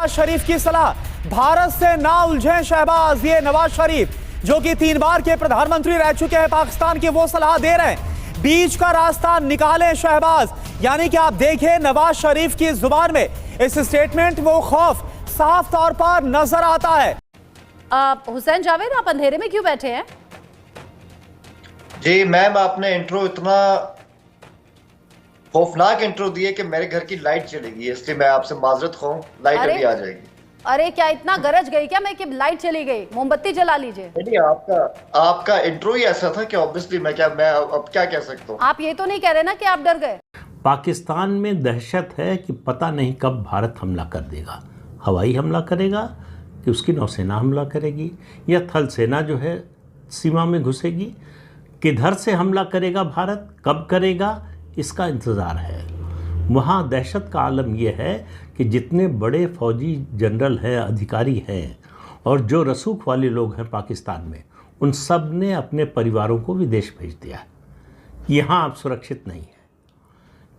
शरीफ की सलाह, भारत से ना उलझे शहबाज। ये नवाज शरीफ जो कि 3 बार के प्रधानमंत्री रह चुके हैं पाकिस्तान के, वो सलाह दे रहे हैं बीच का रास्ता निकालें शहबाज। यानी कि आप देखें नवाज शरीफ की जुबान में इस स्टेटमेंट वो खौफ साफ तौर पर नजर आता है। हुसैन जावेद, आप अंधेरे में क्यों बैठे हैं? जी मैम, आपने इंट्रो इतना खौफनाक इंट्रो दिए कि मेरे घर की लाइट चलेगी, इसलिए मैं आपसे माजरत खाऊं, लाइट अभी आ जाएगी। अरे क्या इतना गरज गई क्या मैं कि लाइट चली गई? मोमबत्ती जला लीजिए। नहीं, आपका इंट्रो ही ऐसा था कि ऑब्वियसली मैं अब क्या कह सकता हूँ। आप ये तो नहीं कह रहे ना कि आप डर गए? पाकिस्तान में दहशत है कि पता नहीं कब भारत हमला कर देगा। हवाई हमला करेगा कि उसकी नौसेना हमला करेगी, या थल सेना जो है सीमा में घुसेगी। किधर से हमला करेगा भारत, कब करेगा, इसका इंतज़ार है। वहाँ दहशत का आलम यह है कि जितने बड़े फौजी जनरल हैं, अधिकारी हैं, और जो रसूख वाले लोग हैं पाकिस्तान में, उन सब ने अपने परिवारों को विदेश भेज दिया है। यहाँ आप सुरक्षित नहीं है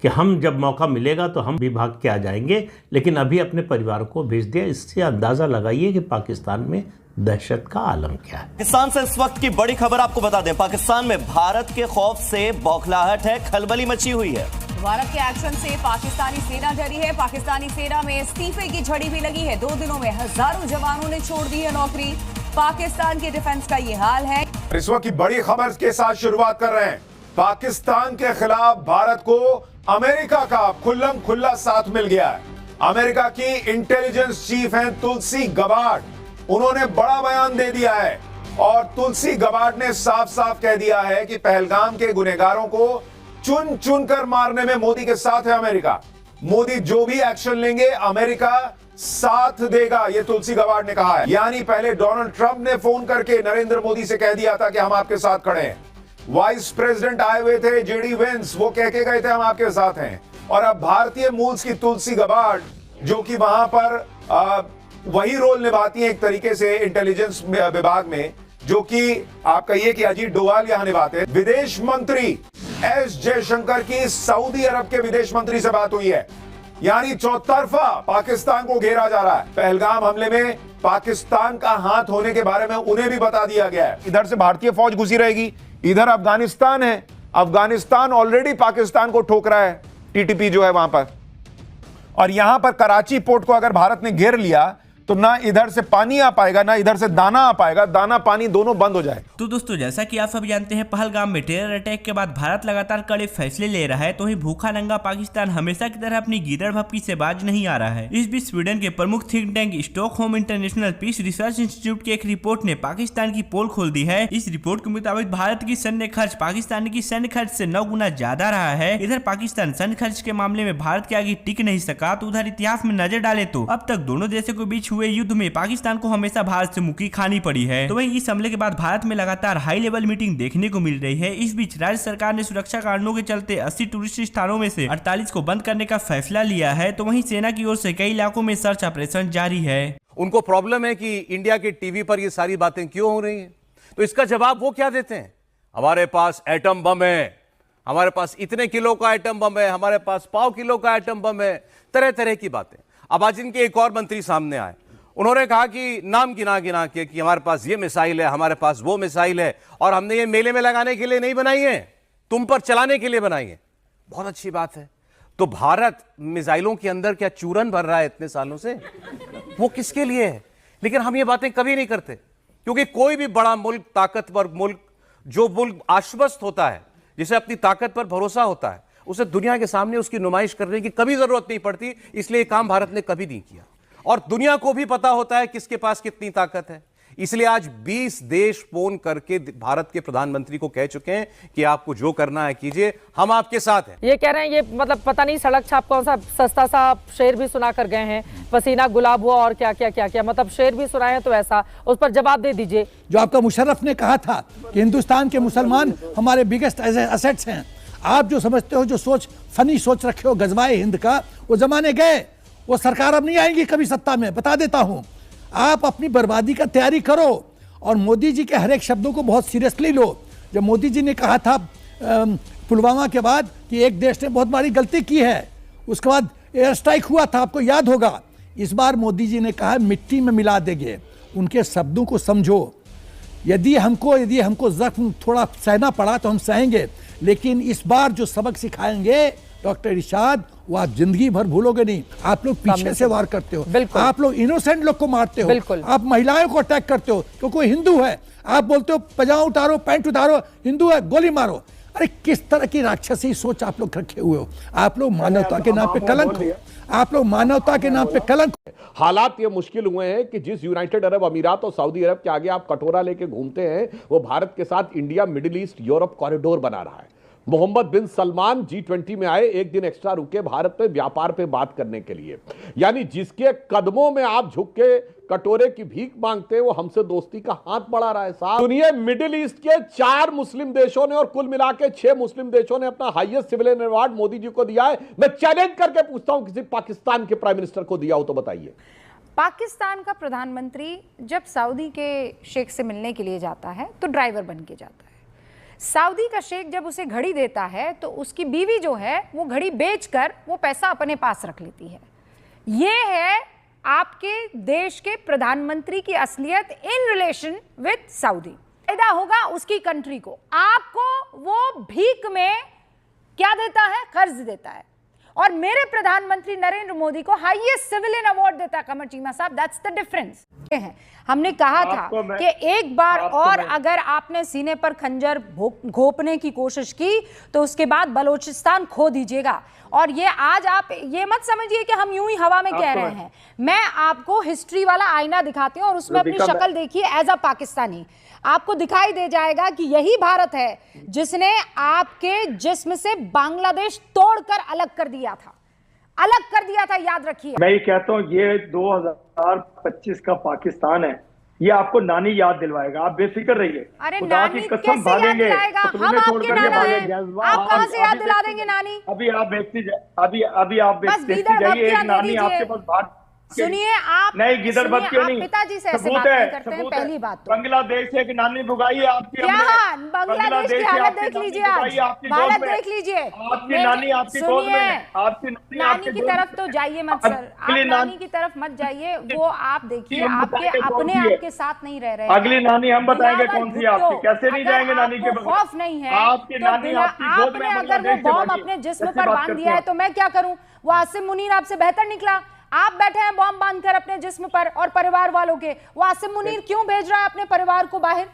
कि हम जब मौका मिलेगा तो हम भी भाग के आ जाएंगे, लेकिन अभी अपने परिवारों को भेज दिया। इससे अंदाज़ा लगाइए कि पाकिस्तान में दहशत का आलम क्या है। पाकिस्तान से इस वक्त की बड़ी खबर आपको बता दें, पाकिस्तान में भारत के खौफ से बौखलाहट है, खलबली मची हुई है। भारत के एक्शन से पाकिस्तानी सेना डरी है। पाकिस्तानी सेना में इस्तीफे की झड़ी भी लगी है। 2 दिनों में हजारों जवानों ने छोड़ दी है नौकरी। पाकिस्तान के डिफेंस का ये हाल है। इस वक्त की बड़ी खबर के साथ शुरुआत कर रहे हैं। पाकिस्तान के खिलाफ भारत को अमेरिका का खुल्लम खुल्ला साथ मिल गया है। अमेरिका की इंटेलिजेंस चीफ हैं तुलसी गबार्ड, उन्होंने बड़ा बयान दे दिया है और तुलसी गबार्ड ने साफ साफ कह दिया है कि पहलगाम के गुनहगारों को चुन चुन कर मारने में मोदी के साथ है अमेरिका। मोदी जो भी एक्शन लेंगे अमेरिका साथ देगा, ये तुलसी गबार्ड ने कहा है। यानी पहले डोनाल्ड ट्रंप ने फोन करके नरेंद्र मोदी से कह दिया था कि हम आपके साथ खड़े हैं। वाइस प्रेसिडेंट आए हुए थे जेडी वेंस, वो कह के गए थे हम आपके साथ हैं। और अब भारतीय मूल्स की तुलसी गबार्ड, जो कि वहां पर वही रोल निभाती है एक तरीके से इंटेलिजेंस विभाग में, जो कि आप कहिए कि अजीत डोवाल यहां निभाते हैं। विदेश मंत्री एस जयशंकर की सऊदी अरब के विदेश मंत्री से बात हुई है। यानी चौतरफा पाकिस्तान को घेरा जा रहा है। पहलगाम हमले में पाकिस्तान का हाथ होने के बारे में उन्हें भी बता दिया गया है। इधर से भारतीय फौज घुसी रहेगी, इधर अफगानिस्तान है। अफगानिस्तान ऑलरेडी पाकिस्तान को ठोक रहा है, टीटीपी जो है वहां पर। और यहां पर कराची पोर्ट को अगर भारत ने घेर लिया तो ना इधर से पानी आ पाएगा, ना इधर से दाना आ पाएगा। दाना पानी दोनों बंद हो जाए। तो दोस्तों, जैसा कि आप सब जानते हैं, पहलगाम में टेरर अटैक के बाद भारत लगातार कड़े फैसले ले रहा है, तो वहीं भूखा नंगा पाकिस्तान हमेशा की तरह अपनी गीदड़ भपकी से बाज नहीं आ रहा है। इस बीच स्वीडन के प्रमुख think tank Stockholm International Peace Research Institute की एक रिपोर्ट ने पाकिस्तान की पोल खोल दी है। इस रिपोर्ट के मुताबिक भारत की सैन्य खर्च पाकिस्तान की सैन्य खर्च से 9 गुना ज्यादा रहा है। इधर पाकिस्तान सैन्य खर्च के मामले में भारत के आगे टिक नहीं सका, तो उधर इतिहास में नजर डाले तो अब तक दोनों देशों के बीच हुए युद्ध में पाकिस्तान को हमेशा भारत से मुक्की खानी पड़ी है। तो वहीं इस हमले के बाद भारत में लगातार हाई लेवल मीटिंग देखने को मिल रही है। इस बीच राज्य सरकार ने सुरक्षा कारणों के चलते 80 टूरिस्ट स्थानों में से 48 को बंद करने का फैसला लिया है। तो वहीं सेना की ओर से कई इलाकों में सर्च ऑपरेशन जारी है। उनको प्रॉब्लम है कि इंडिया के टीवी पर ये सारी बातें क्यों हो रही हैं, तो इसका जवाब वो क्या देते हैं? हमारे पास एटम बम है, हमारे पास इतने किलो का एटम बम है, हमारे पास 1.5 किलो का एटम बम है, तरह तरह की बातें। अब आज इनके एक और मंत्री सामने आए, उन्होंने कहा कि नाम गिना गिना के कि हमारे पास ये मिसाइल है, हमारे पास वो मिसाइल है, और हमने ये मेले में लगाने के लिए नहीं बनाई है, तुम पर चलाने के लिए बनाई है। बहुत अच्छी बात है। तो भारत मिसाइलों के अंदर क्या चूरन भर रहा है इतने सालों से? वो किसके लिए है? लेकिन हम ये बातें कभी नहीं करते, क्योंकि कोई भी बड़ा मुल्क, ताकतवर मुल्क, जो मुल्क आश्वस्त होता है, जिसे अपनी ताकत पर भरोसा होता है, उसे दुनिया के सामने उसकी नुमाइश करने की कभी जरूरत नहीं पड़ती। इसलिए काम भारत ने कभी नहीं किया, और दुनिया को भी पता होता है किसके पास कितनी ताकत है। इसलिए आज 20 देश फोन करके भारत के प्रधानमंत्री को कह चुके हैं कि आपको जो करना है कीजिए, हम आपके साथ हैं। ये कह रहे हैं, ये मतलब पता नहीं सड़क छाप कौन सा सस्ता सा शेर भी सुना कर गए हैं, पसीना गुलाब हुआ और क्या क्या क्या क्या, मतलब शेर भी सुनाए हैं, तो ऐसा उस पर जवाब दे दीजिए। जो आपका मुशर्रफ ने कहा था कि हिंदुस्तान के मुसलमान हमारे बिगेस्ट एसेट्स हैं, आप जो समझते हो, जो सोच फनी सोच रखे हो गजवाए हिंद का, वो जमाने गए। वो सरकार अब नहीं आएगी कभी सत्ता में, बता देता हूं। आप अपनी बर्बादी का तैयारी करो और मोदी जी के हर एक शब्दों को बहुत सीरियसली लो। जब मोदी जी ने कहा था पुलवामा के बाद कि एक देश ने बहुत बड़ी गलती की है, उसके बाद एयर स्ट्राइक हुआ था, आपको याद होगा। इस बार मोदी जी ने कहा मिट्टी में मिला देंगे, उनके शब्दों को समझो। यदि हमको जख्म थोड़ा सहना पड़ा तो हम सहेंगे, लेकिन इस बार जो सबक सिखाएंगे डॉक्टर इरशाद, वो आप जिंदगी भर भूलोगे नहीं। आप लोग पीछे से वार करते हो, आप लोग इनोसेंट लोग को मारते हो, आप महिलाओं को अटैक करते हो क्योंकि कोई हिंदू है, आप बोलते हो पजामा उतारो, पैंट उतारो, हिंदू है गोली मारो। अरे किस तरह की राक्षसी सोच आप लोग रखे हुए हो। आप लोग मानवता के नाम पे कलंक हो, आप लोग मानवता के नाम पे कलंक। हालात ये मुश्किल हुए हैं कि जिस यूनाइटेड अरब अमीरात और सऊदी अरब के आगे आप कटोरा लेके घूमते हैं, वो भारत के साथ India middle east Europe corridor बना रहा है। मोहम्मद बिन सलमान G20 में आए, एक दिन एक्स्ट्रा रुके भारत पे व्यापार पे बात करने के लिए। यानी जिसके कदमों में आप झुक के कटोरे की भीख मांगते हैं, वो हमसे दोस्ती का हाथ बढ़ा रहा है साहब। सुनिए, मिडिल ईस्ट के 4 मुस्लिम देशों ने और कुल मिला के 6 मुस्लिम देशों ने अपना highest civilian award Modi ji को दिया है। मैं चैलेंज करके पूछता हूं, किसी पाकिस्तान के प्राइम मिनिस्टर को दिया हो तो बताइए। पाकिस्तान का प्रधानमंत्री जब सऊदी के शेख से मिलने के लिए जाता है तो ड्राइवर बन के जाता है। सऊदी का शेख जब उसे घड़ी देता है तो उसकी बीवी जो है वो घड़ी बेचकर वो पैसा अपने पास रख लेती है। ये है आपके देश के प्रधानमंत्री की असलियत इन रिलेशन विद सऊदी। फायदा होगा उसकी कंट्री को, आपको वो भीख में क्या देता है, कर्ज देता है। और मेरे प्रधानमंत्री नरेंद्र मोदी को हाईएस्ट सिविलियन अवार्ड देता है। कमर चीमा साहब, दैट्स द डिफरेंस। हमने कहा था कि एक बार और अगर आपने सीने पर खंजर घोंपने की कोशिश की तो उसके बाद बलोचिस्तान खो दीजिएगा। और ये आज आप ये मत समझिए कि हम यूं ही हवा में कह रहे हैं। मैं आपको हिस्ट्री वाला आईना दिखाती हूं और उसमें अपनी शक्ल देखिए एज अ पाकिस्तानी, आपको दिखाई दे जाएगा कि यही भारत है जिसने आपके जिस्म से बांग्लादेश तोड़कर अलग कर दिया था, याद रखिए। मैं ये कहता हूँ ये 2025 का पाकिस्तान है, ये आपको नानी याद दिलवाएगा, आप बेफिक्र रहिए। अरे नानी कैसे याद दिलाएगा, हम आपके नाना हैं, आप कहां से याद दिला देंगे नानी? अभी आप देखती जाइए, एक नानी आपके पास बात। सुनिए, आप नहीं गिदड़ बद के नहीं, पिताजी से ऐसे बात नहीं करते हैं। पहली बात तो बांग्लादेश से एक नानी भुगाई है आपकी, बांग्लादेश की हालत देख लीजिए, हालत देख लीजिए। आपकी नानी आपकी गोद में है, आपकी नानी की तरफ तो जाइए मत सर, आप नानी की तरफ मत जाइए। वो आप देखिए, आपके अपने आपके साथ नहीं रह रहे। अगली नानी हम बताएंगे कौन सी आपकी, कैसे नहीं जाएंगे नानी के बगैर। खौफ नहीं है आपकी नानी आपकी गोद में, अगर वो बॉम्ब अपने जिस्म पर बांध दिया है तो मैं क्या करूं? वो आसिम मुनीर आपसे बेहतर निकला। आप बैठे हैं बॉम्ब बांधकर अपने जिस्म पर और परिवार वालों के। वो आसिम मुनीर क्यों भेज रहा है अपने परिवार को बाहर?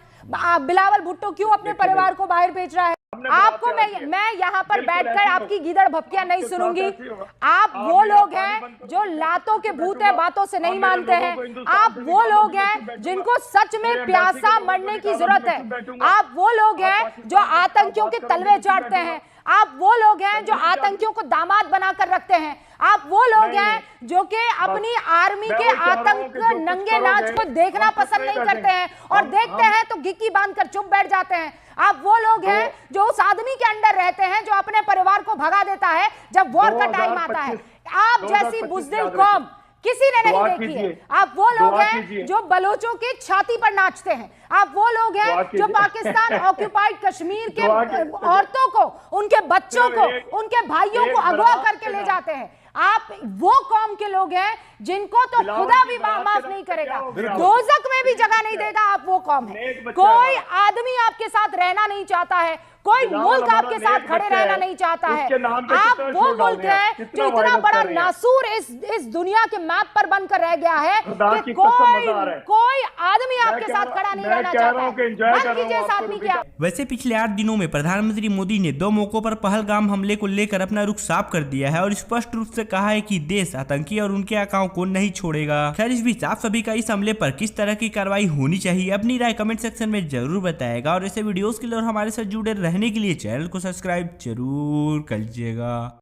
बिलावल भुट्टो क्यों अपने परिवार को बाहर भेज रहा है? आपको मैं यहाँ पर बैठकर आपकी गीदड़ भपकियां नहीं सुनूंगी। आप वो लोग हैं जो लातों के भूत है, बातों से नहीं मानते हैं। आप वो लोग हैं जिनको सच में प्यासा मरने की जरूरत है। आप वो लोग हैं जो आतंकियों के तलवे चाटते हैं। आप वो लोग हैं जो आतंकियों को दामाद बनाकर रखते हैं। आप वो लोग हैं जो कि अपनी आर्मी के आतंक नंगे नाच को देखना पसंद नहीं करते हैं और देखते हैं तो गिक्की बांधकर चुप बैठ जाते हैं। आप वो लोग हैं जो उस आदमी के अंडर रहते हैं जो अपने परिवार को भगा देता है जब वॉर का टाइम आता है। आप जैसी बुज़दिल कौम किसी ने नहीं देखी है। आप वो लोग हैं जो बलोचों के छाती पर नाचते हैं। आप वो लोग हैं जो पाकिस्तान ऑक्युपाइड कश्मीर के औरतों को, उनके बच्चों को, उनके भाइयों को अगवा करके ले जाते हैं। आप वो कौम के लोग हैं जिनको तो खुदा भी माफ नहीं करेगा, दोज़ख में भी जगह नहीं देगा। आप वो कौम है। कोई आदमी आपके साथ रहना नहीं चाहता है, कोई मुल्क आपके साथ खड़े रहना नहीं चाहता है। आप वो मुल्क है जो इतना बड़ा नासूर इस दुनिया के मैप पर बनकर रह गया है कि कोई आदमी आपके साथ खड़ा नहीं रहना चाहता है। साथ नहीं किया। वैसे पिछले 8 दिनों में प्रधानमंत्री मोदी ने 2 मौकों पर पहलगाम हमले को लेकर अपना रुख साफ कर दिया है और स्पष्ट रूप से कहा है कि देश आतंकी और उनके आकाओं को नहीं छोड़ेगा। खैर, इस बीच आप सभी का इस हमले पर किस तरह की कार्रवाई होनी चाहिए अपनी राय कमेंट सेक्शन में जरूर बताएगा और ऐसे वीडियोस के लिए और हमारे साथ जुड़े रहने के लिए चैनल को सब्सक्राइब जरूर कर लीजिएगा।